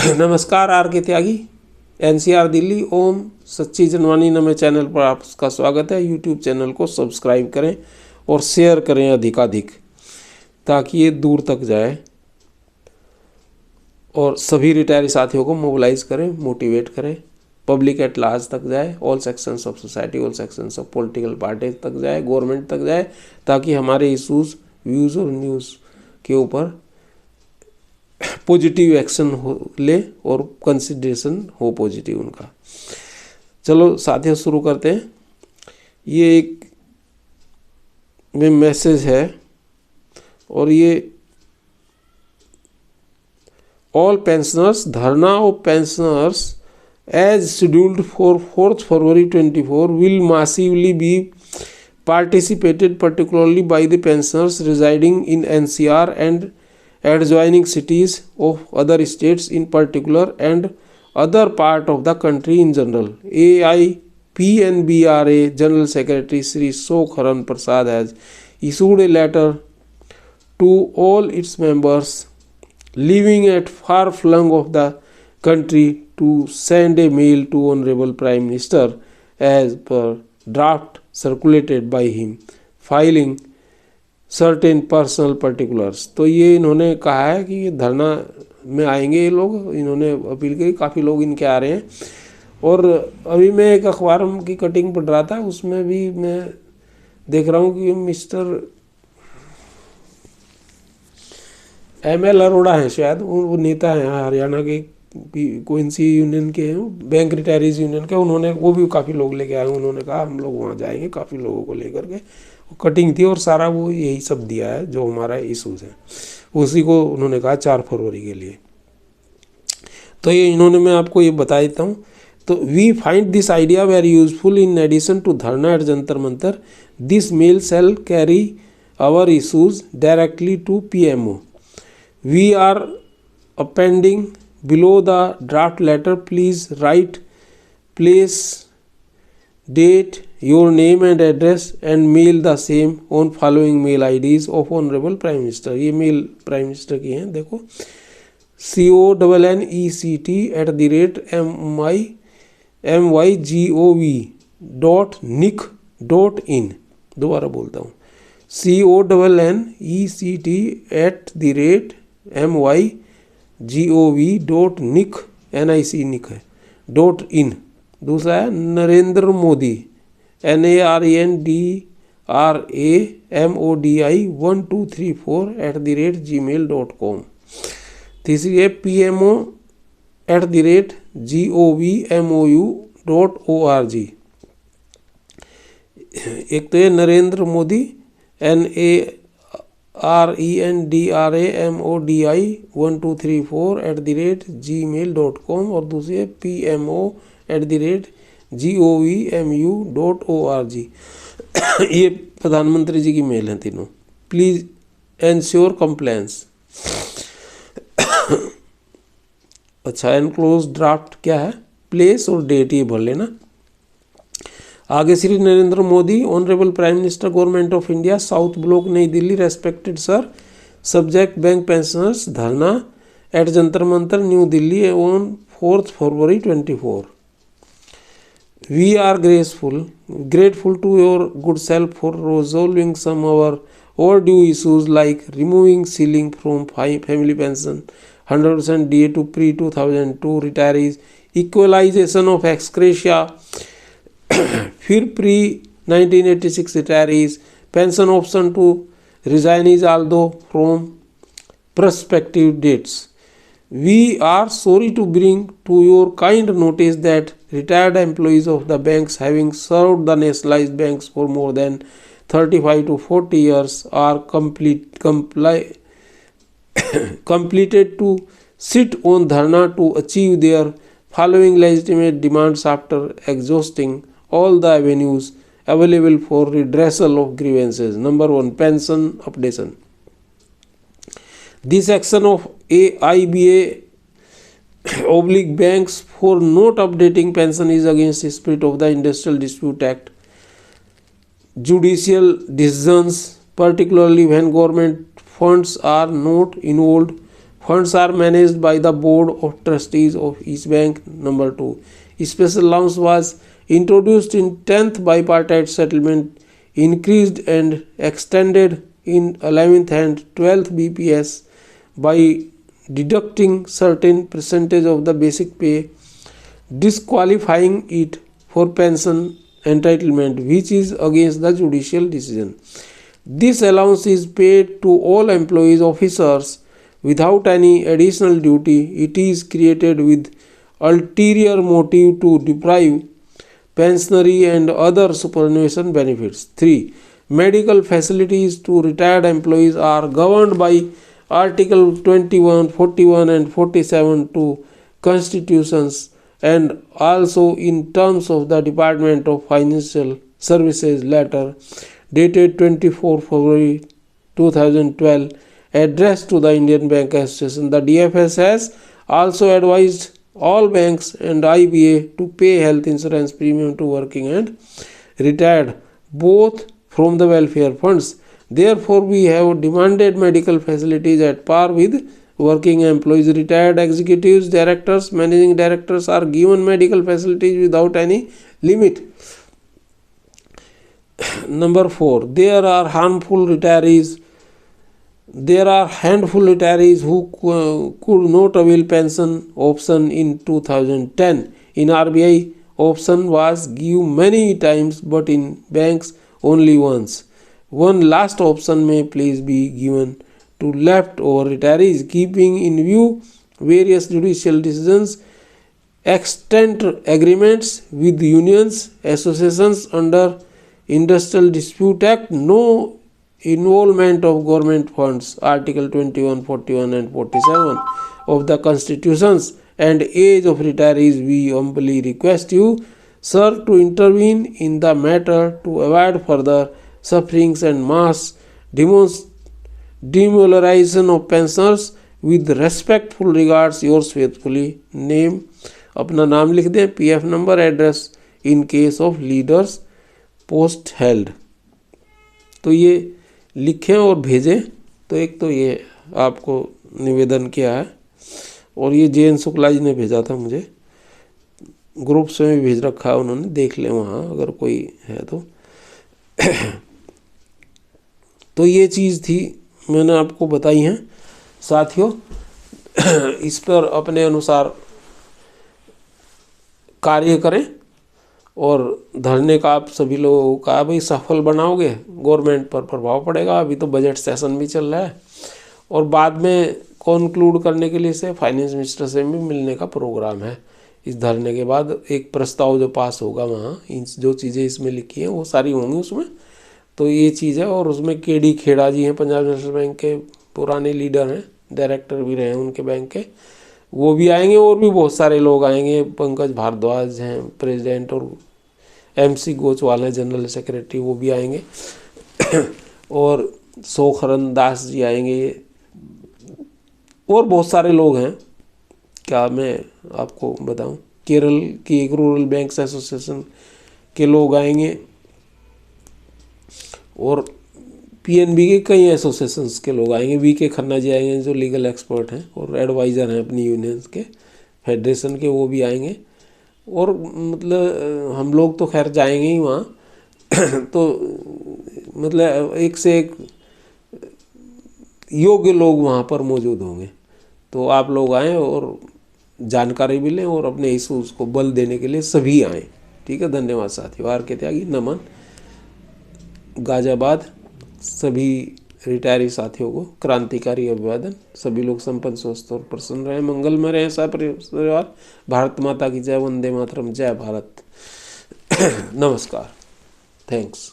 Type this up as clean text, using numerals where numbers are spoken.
नमस्कार आर के त्यागी, एनसीआर दिल्ली। ओम सच्ची जनवानी नामे चैनल पर आपका स्वागत है। यूट्यूब चैनल को सब्सक्राइब करें और शेयर करें अधिकाधिक, ताकि ये दूर तक जाए और सभी रिटायरी साथियों को मोबिलाइज करें, मोटिवेट करें, पब्लिक एट लार्ज तक जाए, all sections of society, all sections of political party तक जाए, गवर्नमेंट तक जाए, ताकि हमारे इशूज़, व्यूज़ और न्यूज़ के ऊपर पॉजिटिव एक्शन हो ले और कंसिडरेशन हो पॉजिटिव उनका। चलो साथियों शुरू करते हैं। ये एक में मैसेज है और ये all pensioners, dharna of pensioners as scheduled for 4 February 2024 will massively be participated particularly by the pensioners residing in NCR and adjoining cities of other states in particular and other part of the country in general. AIPNBRA General Secretary Sri Sokharan Prasad has issued a letter to all its members living at far flung of the country to send a mail to Honorable Prime Minister as per draft circulated by him, filing certain personal particulars. तो ये इन्होंने कहा है कि ये धरना में आएंगे ये लोग, इन्होंने अपील की। काफ़ी लोग इनके आ रहे हैं। और अभी मैं एक अखबार की कटिंग पढ़ रहा था, उसमें भी मैं देख रहा हूँ कि मिस्टर ML अरोड़ा हैं शायद, वो नेता हैं हरियाणा के, कोइंसी यूनियन के हैं, बैंक रिटायरीज यूनियन के। उन्होंने वो भी काफ़ी लोग लेके आए। उन्होंने कहा हम लोग वहाँ जाएंगे, काफ़ी लोगों को लेकर के। कटिंग थी और सारा वो यही सब दिया है जो हमारा इशूज़ है, उसी को उन्होंने कहा 4 फरवरी के लिए। तो ये इन्होंने, मैं आपको ये बता देता हूँ। तो we find this idea very useful in addition to धरना at Jantar Mantar. This mail shall carry our issues directly to PMO। We are appending below the draft letter. Please write place, date, your name and address and mail the same on following mail IDs of Honorable Prime Minister। ये mail prime minister की हैं, देखो। CONNECT@mygov.nic.in। दोबारा बोलता हूँ, CONNECT@mygov.nic.in। दूसरा है Narendra Modi, NARENDRAMODI1234 तीसरी है PMO@govmou.org। एक तो ये नरेंद्र मोदी NARENDRAMODI1234 और दूसरी है PMO@govmu.org। ये प्रधानमंत्री जी की मेल हैं तीनों। Please ensure compliance. अच्छा, एनक्लोज ड्राफ्ट क्या है, प्लेस और डेट ये भर लेना। आगे Shri Narendra Modi, honourable prime minister government of India, south block नई Delhi. Respected sir, subject bank pensioners, धरना at Jantar Mantar New Delhi on 4 February 2024। We are grateful to your good self for resolving some of our overdue issues like removing ceiling from family pension, 100% DA to pre-2002 retirees, equalization of ex gratia फिर pre-1986 retirees, pension option to resignees although from prospective dates. We are sorry to bring to your kind notice that retired employees of the banks having served the nationalized banks for more than 35 to 40 years are completed to sit on dharna to achieve their following legitimate demands after exhausting all the avenues available for redressal of grievances. Number 1, pension updation. This action of AIBA/banks for not updating pension is against the spirit of the Industrial Dispute Act. Judicial decisions, particularly when government funds are not involved, Funds are managed by the board of trustees of each bank. Number 2, special allowance was introduced in 10th bipartite settlement, increased and extended in 11th and 12th BPS by deducting certain percentage of the basic pay, disqualifying it for pension entitlement, which is against the judicial decision. This allowance is paid to all employees officers without any additional duty. It is created with ulterior motive to deprive pensionary and other superannuation benefits. 3. Medical facilities to retired employees are governed by Article 21, 41 and 47 to Constitutions and also in terms of the Department of Financial Services letter dated 24 February 2012 addressed to the Indian Bank Association. The DFS has also advised all banks and IBA to pay health insurance premium to working and retired, both from the welfare funds. Therefore, we have demanded medical facilities at par with working employees. Retired executives, directors, managing directors are given medical facilities without any limit. Number 4, there are handful retirees who could not avail pension option in 2010. In RBI, option was given many times, but in banks only once. One last option may please be given to leftover retirees, keeping in view various judicial decisions, extant agreements with unions, associations under Industrial Dispute Act, no involvement of government funds, Article 21, 41 and 47 of the Constitutions, and age of retirees. We humbly request you, sir, to intervene in the matter to avoid further sufferings and mass demoralization of pensioners. With respectful regards, yours faithfully. Name, अपना नाम लिख दें, PF number, address in case of leaders post held. तो ये लिखें और भेजें. तो एक तो ये आपको निवेदन किया है और ये JN शुक्ला जी ने भेजा था मुझे, ग्रुप्स में भी भेज रखा है उन्होंने, देख लें वहाँ अगर कोई है तो. तो ये चीज़ थी, मैंने आपको बताई हैं साथियों. इस पर अपने अनुसार कार्य करें और धरने का आप सभी लोगों का भाई सफल बनाओगे, गवर्नमेंट पर प्रभाव पड़ेगा. अभी तो बजट सेशन भी चल रहा है और बाद में कॉन्क्लूड करने के लिए से फाइनेंस मिनिस्टर से भी मिलने का प्रोग्राम है. इस धरने के बाद एक प्रस्ताव जो पास होगा वहाँ, इन जो चीज़ें इसमें लिखी हैं वो सारी होंगी उसमें. तो ये चीज़ है. और उसमें KD खेड़ा जी हैं, पंजाब नेशनल बैंक के पुराने लीडर हैं, डायरेक्टर भी रहे हैं उनके बैंक के, वो भी आएंगे. और भी बहुत सारे लोग आएंगे. पंकज भारद्वाज हैं प्रेसिडेंट और MC गोचवाल हैं जनरल सेक्रेटरी, वो भी आएंगे. और सोखरन दास जी आएंगे और बहुत सारे लोग हैं. क्या मैं आपको बताऊं, केरल की एक रूरल बैंक्स एसोसिएशन के लोग आएंगे और PNB के कई एसोसिएशंस के लोग आएंगे. VK खन्ना जी आएंगे जो लीगल एक्सपर्ट हैं और एडवाइज़र हैं अपनी यूनियंस के, फेडरेशन के, वो भी आएंगे. और मतलब हम लोग तो खैर जाएंगे ही वहाँ. तो मतलब एक से एक योग्य लोग वहाँ पर मौजूद होंगे. तो आप लोग आएँ और जानकारी भी लें और अपने इशूज़ को बल देने के लिए सभी आएँ. ठीक है, धन्यवाद साथियों. आर के त्यागी नमन. गाजियाबाद सभी रिटायरी साथियों को क्रांतिकारी अभिवादन. सभी लोग संपन्न स्वस्थ और प्रसन्न रहें, मंगल में रहें परिवार. भारत माता की जय. वंदे मातरम. जय भारत. नमस्कार. थैंक्स.